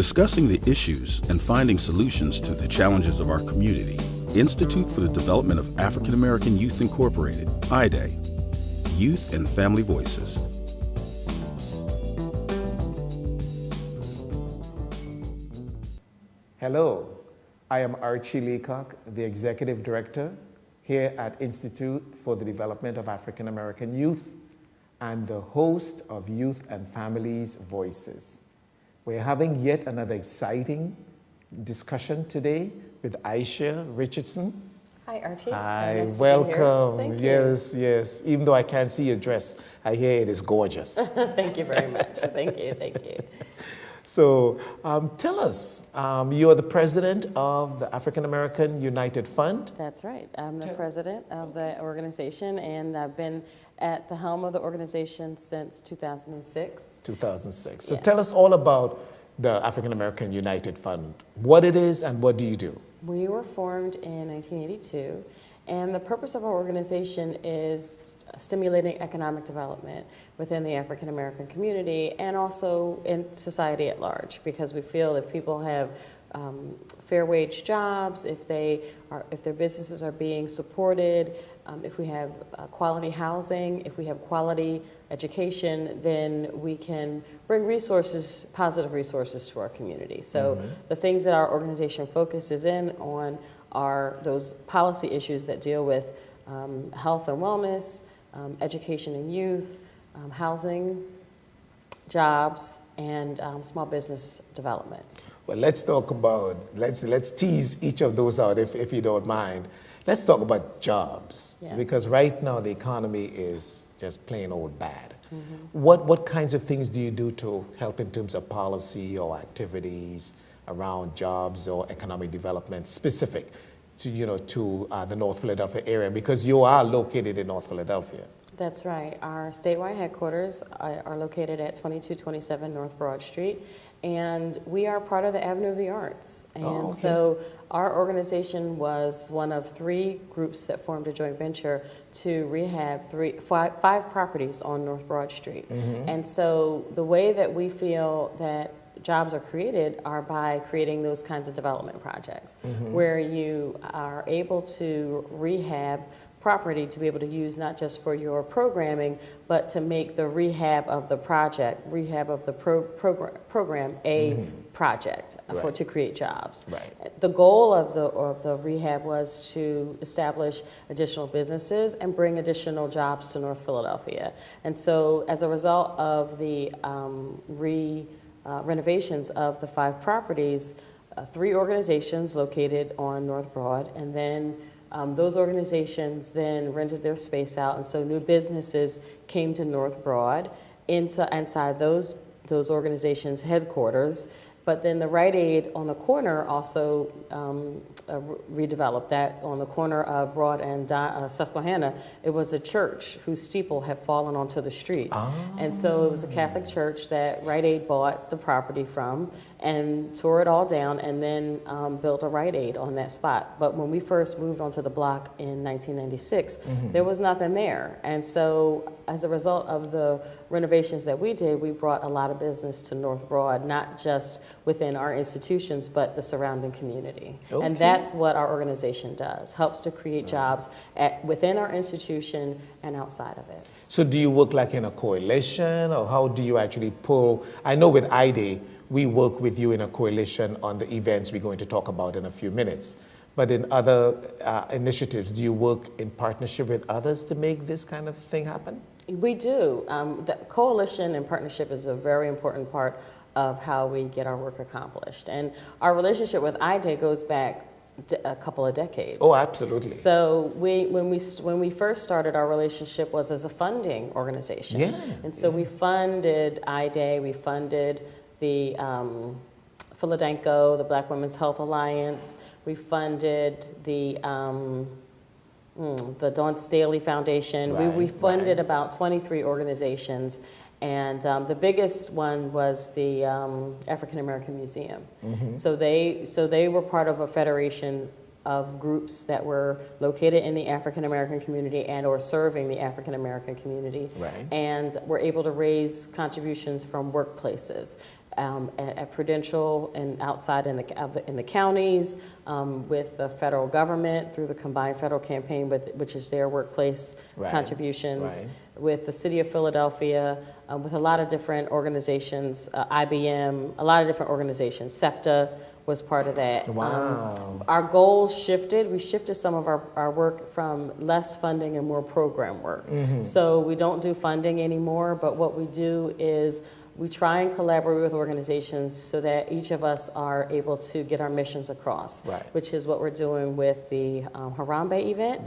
Discussing the issues and finding solutions to the challenges of our community. Institute for the Development of African American Youth Incorporated, IDAAY, Youth and Family Voices. Hello, I am Archie Leacock, the Executive Director here at Institute for the Development of African American Youth and the host of Youth and Families Voices. We're having yet another exciting discussion today with Aissia Richardson. Hi, Archie. Hi, Nice welcome. Thank you. Yes, yes. Even though I can't see your dress, I hear it is gorgeous. Thank you very much. Thank you. So tell us, you're the president of the African American United Fund. That's right. I'm the president of the organization, and I've been at the helm of the organization since 2006. 2006. So Yes. tell us all about the African American United Fund, what it is and what do you do? We were formed in 1982, and the purpose of our organization is stimulating economic development within the African American community and also in society at large, because we feel if people have fair wage jobs, if their businesses are being supported, if we have quality housing, if we have quality education, then we can bring resources, positive resources to our community. So the things that our organization focuses in on are those policy issues that deal with health and wellness, education and youth, housing, jobs, and small business development. Well, let's talk about, let's tease each of those out if you don't mind. Let's talk about jobs, Yes. because right now the economy is just plain old bad. What kinds of things do you do to help in terms of policy or activities around jobs or economic development specific to, the North Philadelphia area, because you are located in North Philadelphia? That's right. Our statewide headquarters are located at 2227 North Broad Street, and we are part of the Avenue of the Arts. And so our organization was one of 3 groups that formed a joint venture to rehab 5 properties on North Broad Street. And so the way that we feel that jobs are created are by creating those kinds of development projects where you are able to rehab property to be able to use not just for your programming, but to make the rehab of the project, rehab of the program a project to create jobs. Right. The goal of the rehab was to establish additional businesses and bring additional jobs to North Philadelphia. And so as a result of the renovations of the 5 properties, 3 organizations located on North Broad, and then those organizations then rented their space out, and so new businesses came to North Broad inside those organizations' headquarters. But then the Rite Aid on the corner also redeveloped that on the corner of Broad and Susquehanna. It was a church whose steeple had fallen onto the street. And so it was a Catholic church that Rite Aid bought the property from and tore it all down and then built a Rite Aid on that spot. But when we first moved onto the block in 1996, there was nothing there. And so as a result of the renovations that we did, we brought a lot of business to North Broad, not just within our institutions, but the surrounding community. And that's what our organization does, helps to create jobs within our institution and outside of it. So do you work like in a coalition, or how do you actually pull? I know with IDAAY, we work with you in a coalition on the events we're going to talk about in a few minutes. But in other initiatives, do you work in partnership with others to make this kind of thing happen? We do. The coalition and partnership is a very important part of how we get our work accomplished. And our relationship with IDAAY goes back a couple of decades. Oh, absolutely. So when we first started, our relationship was as a funding organization. And so we funded IDAAY, we funded the Philadelphia, the Black Women's Health Alliance, we funded the Dawn Staley Foundation. We funded about 23 organizations, and the biggest one was the African American Museum. So they were part of a federation of groups that were located in the African American community and or serving the African American community, and were able to raise contributions from workplaces. at Prudential and outside in the counties, with the federal government through the Combined Federal Campaign, which is their workplace contributions, with the City of Philadelphia, with a lot of different organizations, IBM, a lot of different organizations. SEPTA was part of that. Wow. Our goals shifted. We shifted some of our work from less funding and more program work. So we don't do funding anymore, but what we do is we try and collaborate with organizations so that each of us are able to get our missions across, which is what we're doing with the Harambe event,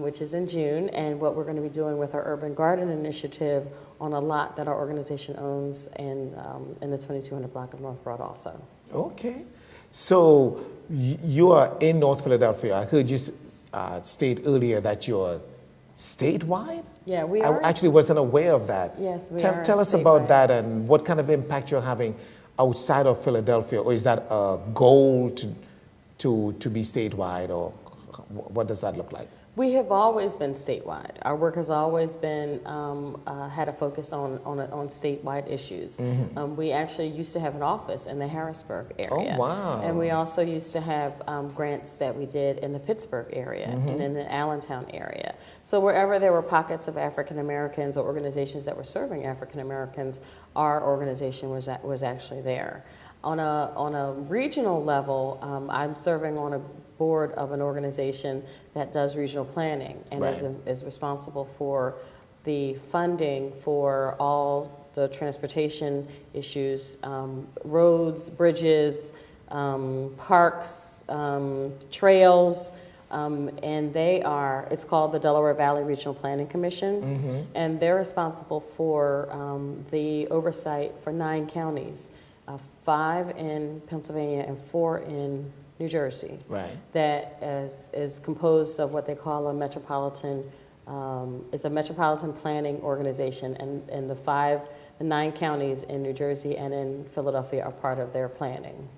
which is in June, and what we're going to be doing with our Urban Garden Initiative on a lot that our organization owns in the 2200 block of North Broad also. Okay. So you are in North Philadelphia. I heard you state earlier that you're statewide? Yeah, we are. I actually wasn't aware of that. Yes, we are. Tell us about that and what kind of impact you're having outside of Philadelphia, or is that a goal to be statewide, or what does that look like? We have always been statewide. Our work has always been had a focus on statewide issues. We actually used to have an office in the Harrisburg area. Oh, wow. And we also used to have grants that we did in the Pittsburgh area and in the Allentown area. So wherever there were pockets of African Americans or organizations that were serving African Americans, our organization was actually there. On a regional level, I'm serving on a board of an organization that does regional planning and is responsible for the funding for all the transportation issues, roads, bridges, parks, trails, and it's called the Delaware Valley Regional Planning Commission, and they're responsible for the oversight for 9 counties, 5 in Pennsylvania and 4 in New Jersey, that is composed of what they call a metropolitan, it's a metropolitan planning organization, and the 9 counties in New Jersey and in Philadelphia are part of their planning.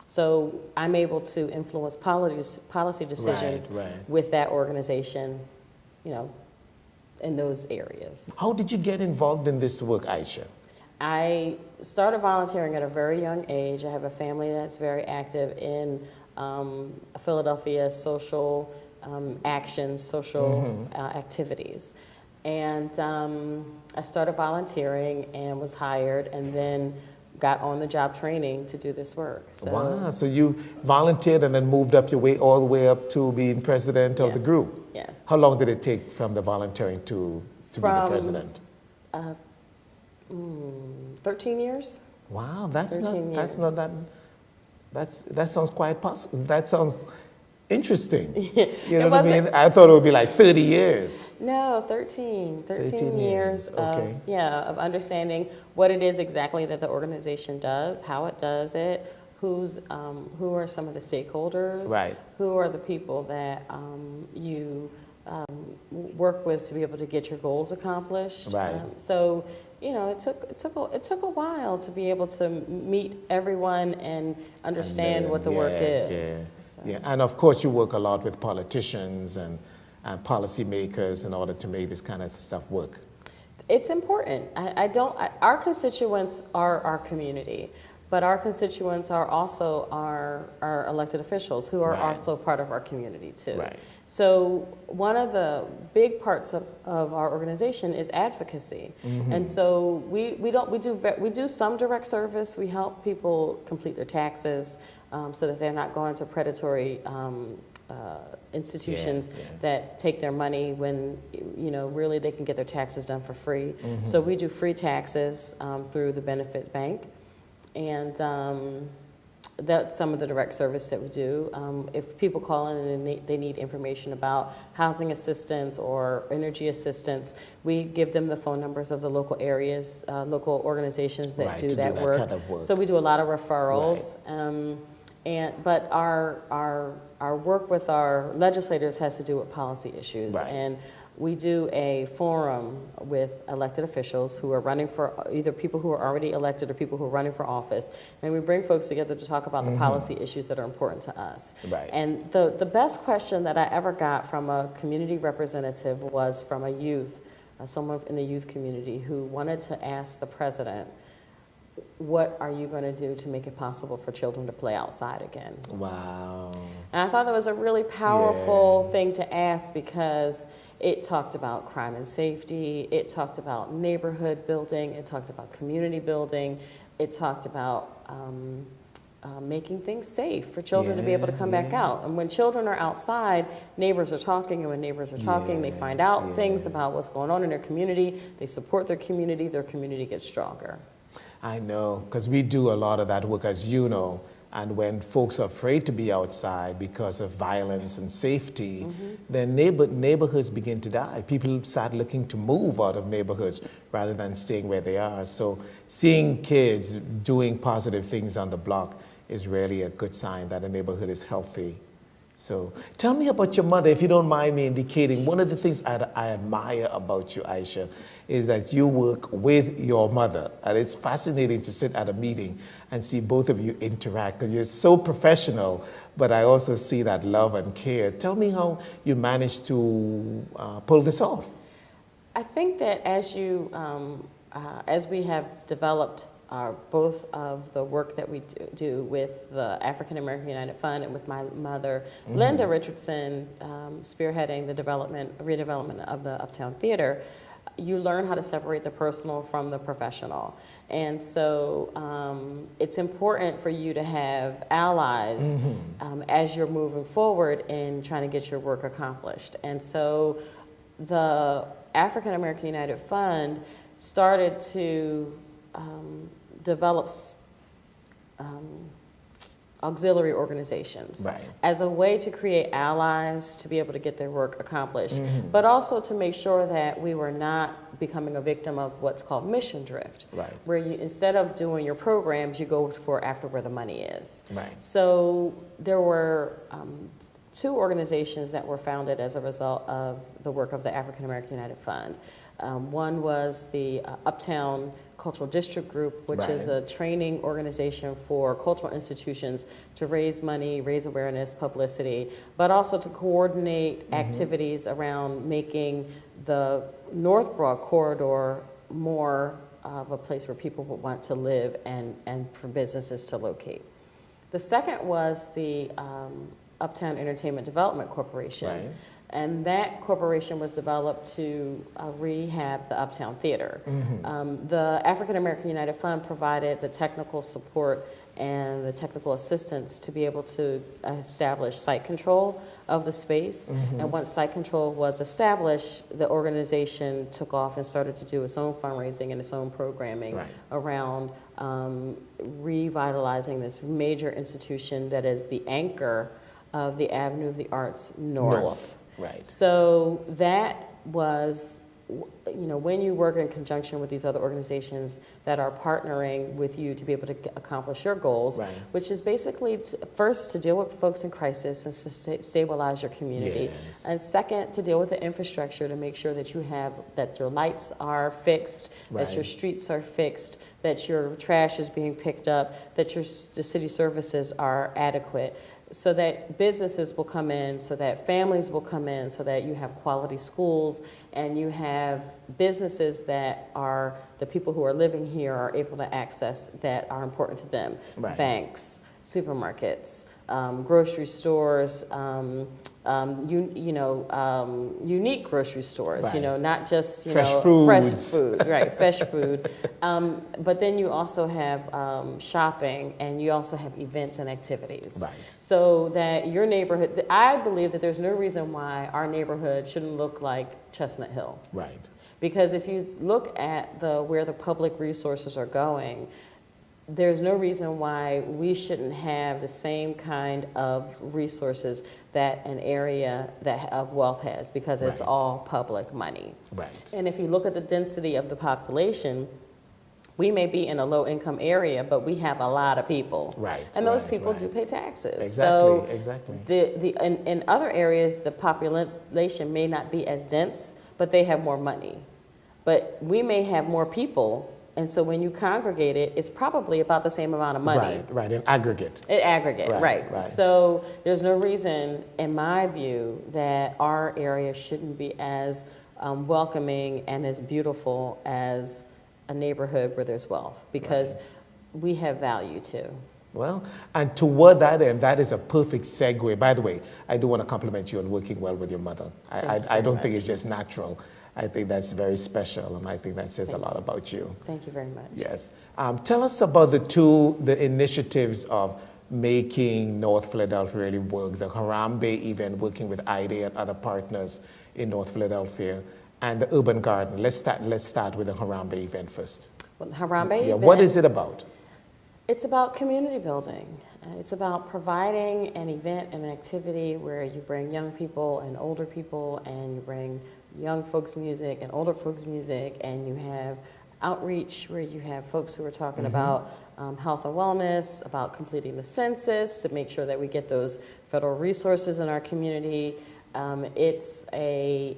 So I'm able to influence policy decisions with that organization, in those areas. How did you get involved in this work, Aissia? I started volunteering at a very young age. I have a family that's very active in Philadelphia social actions, social activities. And I started volunteering and was hired, and then got on-the-job training to do this work. So, wow, so you volunteered and then moved up your way all the way up to being president of the group. Yes. How long did it take from the volunteering to be the president? 13 years. Wow, that sounds quite possible. That sounds interesting. You know what I mean? I thought it would be like 30 years. No, 13 years of understanding what it is exactly that the organization does, how it does it, who are some of the stakeholders, who are the people that you work with to be able to get your goals accomplished. So, it took a while to be able to meet everyone and understand what the work is. Yeah, and of course you work a lot with politicians and policymakers in order to make this kind of stuff work. It's important. Our constituents are our community, but our constituents are also our elected officials who are also part of our community too. So one of the big parts of our organization is advocacy, and so we do some direct service. We help people complete their taxes so that they're not going to predatory institutions that take their money when really they can get their taxes done for free. So we do free taxes through the benefit bank, and that's some of the direct service that we do. If people call in and they need information about housing assistance or energy assistance, we give them the phone numbers of the local areas, local organizations that do that work. Kind of work. So we do a lot of referrals. But our work with our legislators has to do with policy issues, and we do a forum with elected officials who are running for either people who are already elected or people who are running for office, and we bring folks together to talk about the policy issues that are important to us. And the best question that I ever got from a community representative was from a youth, someone in the youth community who wanted to ask the president, what are you going to do to make it possible for children to play outside again? Wow. And I thought that was a really powerful thing to ask, because it talked about crime and safety, it talked about neighborhood building, it talked about community building, it talked about making things safe for children to be able to come back out. And when children are outside, neighbors are talking, and when neighbors are talking, they find out things about what's going on in their community, they support their community gets stronger. I know, because we do a lot of that work, as you know, and when folks are afraid to be outside because of violence and safety, then neighborhoods begin to die. People start looking to move out of neighborhoods rather than staying where they are. So seeing kids doing positive things on the block is really a good sign that a neighborhood is healthy. So tell me about your mother, if you don't mind me indicating. One of the things I admire about you, Aissia, is that you work with your mother. And it's fascinating to sit at a meeting and see both of you interact, because you're so professional, but I also see that love and care. Tell me how you managed to pull this off. I think that as we have developed both of the work that we do with the African American United Fund and with my mother, Linda Richardson, spearheading the redevelopment of the Uptown Theater, you learn how to separate the personal from the professional. And so it's important for you to have allies as you're moving forward in trying to get your work accomplished. And so the African American United Fund started to develop auxiliary organizations as a way to create allies to be able to get their work accomplished, but also to make sure that we were not becoming a victim of what's called mission drift, where you, instead of doing your programs, you go for after where the money is. So there were 2 organizations that were founded as a result of the work of the African American United Fund. One was the Uptown Cultural District Group, which is a training organization for cultural institutions to raise money, raise awareness, publicity, but also to coordinate activities around making the North Broad corridor more of a place where people would want to live and for businesses to locate. The second was the Uptown Entertainment Development Corporation. And that corporation was developed to rehab the Uptown Theater. The African American United Fund provided the technical support and the technical assistance to be able to establish site control of the space. And once site control was established, the organization took off and started to do its own fundraising and its own programming around revitalizing this major institution that is the anchor of the Avenue of the Arts North. So that was, you know, when you work in conjunction with these other organizations that are partnering with you to be able to accomplish your goals, which is basically first to deal with folks in crisis and to stabilize your community, and second to deal with the infrastructure to make sure that you have, that your lights are fixed, that your streets are fixed, that your trash is being picked up, that the city services are adequate, so that businesses will come in, so that families will come in, so that you have quality schools, and you have businesses that are, the people who are living here are able to access that are important to them. Banks, supermarkets, grocery stores, unique grocery stores, you know, not just, fresh food, fresh food. But then you also have shopping, and you also have events and activities. So that your neighborhood, I believe that there's no reason why our neighborhood shouldn't look like Chestnut Hill. Because if you look at where the public resources are going, there's no reason why we shouldn't have the same kind of resources that an area of wealth has, because it's all public money. And if you look at the density of the population, we may be in a low-income area, but we have a lot of people. And those people do pay taxes. In other areas, the population may not be as dense, but they have more money. But we may have more people, and so when you congregate it, it's probably about the same amount of money. In aggregate. In aggregate, So there's no reason, in my view, that our area shouldn't be as welcoming and as beautiful as a neighborhood where there's wealth. Because we have value too. Well, and toward that end, that is a perfect segue. By the way, I do want to compliment you on working well with your mother. I don't think it's just natural. I think that's very special, and I think that says a lot about you. Thank you very much. Yes. Tell us about the initiatives of making North Philadelphia really work, the Harambe event, working with IDAAY and other partners in North Philadelphia, and the Urban Garden. Let's start with the Harambe event first. Well, the Harambe event, what is it about? It's about community building. It's about providing an event and an activity where you bring young people and older people, and you bring young folks music and older folks music, and you have outreach where you have folks who are talking about health and wellness, about completing the census to make sure that we get those federal resources in our community. It's a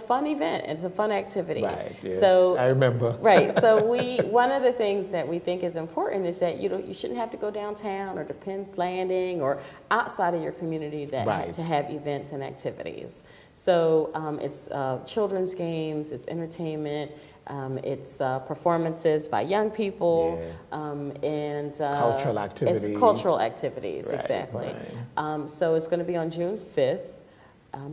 fun event. It's a fun activity. Right. Yes. So I remember. Right. So one of the things that we think is important is that you shouldn't have to go downtown or to Penn's Landing or outside of your community to have events and activities. So it's children's games, it's entertainment, it's performances by young people, and cultural activities. It's cultural activities, right, exactly. Right. So it's going to be on June 5th.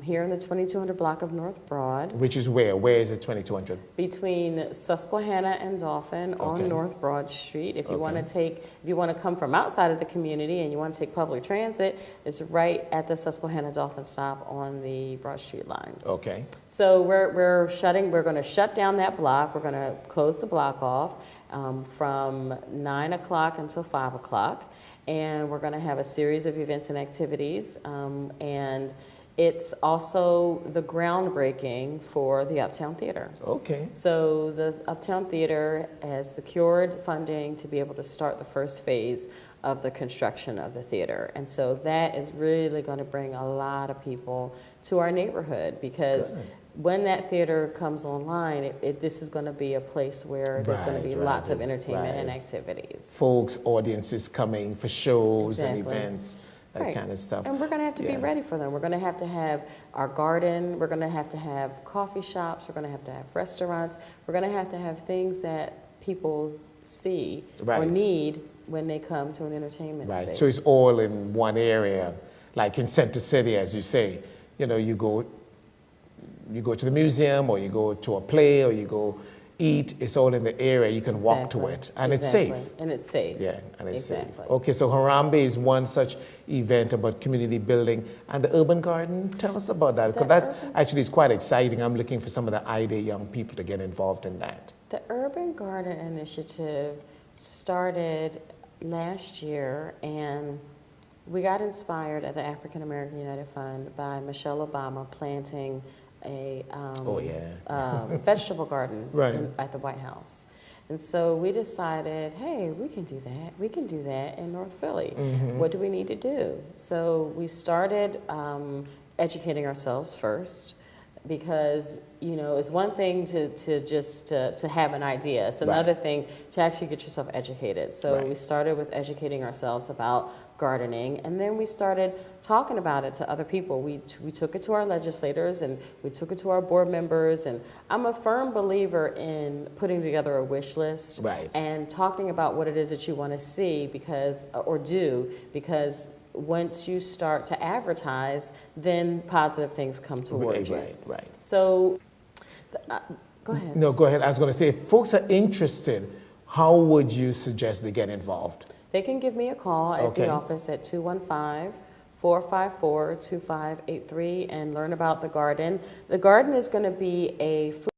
Here in the 2200 block of North Broad. Which is where? Where is it 2200? Between Susquehanna and Dolphin on North Broad Street. If you want to come from outside of the community and you want to take public transit, it's right at the Susquehanna Dolphin stop on the Broad Street line. Okay. So we're going to shut down that block. We're going to close the block off from 9 o'clock until 5 o'clock. And we're going to have a series of events and activities. And it's also the groundbreaking for the Uptown Theater. Okay. So the Uptown Theater has secured funding to be able to start the first phase of the construction of the theater. And so that is really going to bring a lot of people to our neighborhood, because when that theater comes online, this is going to be a place where there's going to be lots of entertainment and activities. Folks, audiences coming for shows and events. That kind of stuff. And we're going to have to be ready for them. We're going to have our garden. We're going to have coffee shops. We're going to have restaurants. We're going to have things that people see or need when they come to an entertainment space. So it's all in one area, like in Center City, as you say. You know, you go to the museum, or you go to a play, or you go eat. It's all in the area. You can walk to it, and it's safe. And it's safe. Yeah, and it's safe. Okay, so Harambe is one such event about community building. And the Urban Garden, tell us about that, because that's actually is quite exciting. I'm looking for some of the IDAAY young people to get involved in that. The Urban Garden Initiative started last year, and we got inspired at the African American United Fund by Michelle Obama planting a vegetable garden at the White House. And so we decided, hey, we can do that. We can do that in North Philly. What do we need to do? So we started educating ourselves first, because it's one thing to have an idea. It's another thing to actually get yourself educated. So we started with educating ourselves about gardening, and then we started talking about it to other people. We took it to our legislators, and we took it to our board members, and I'm a firm believer in putting together a wish list and talking about what it is that you want to see or do, because once you start to advertise, then positive things come towards you. Right. So, go ahead. No, go ahead. I was going to say, if folks are interested, how would you suggest they get involved? They can give me a call at the office at 215-454-2583 and learn about the garden. The garden is going to be a food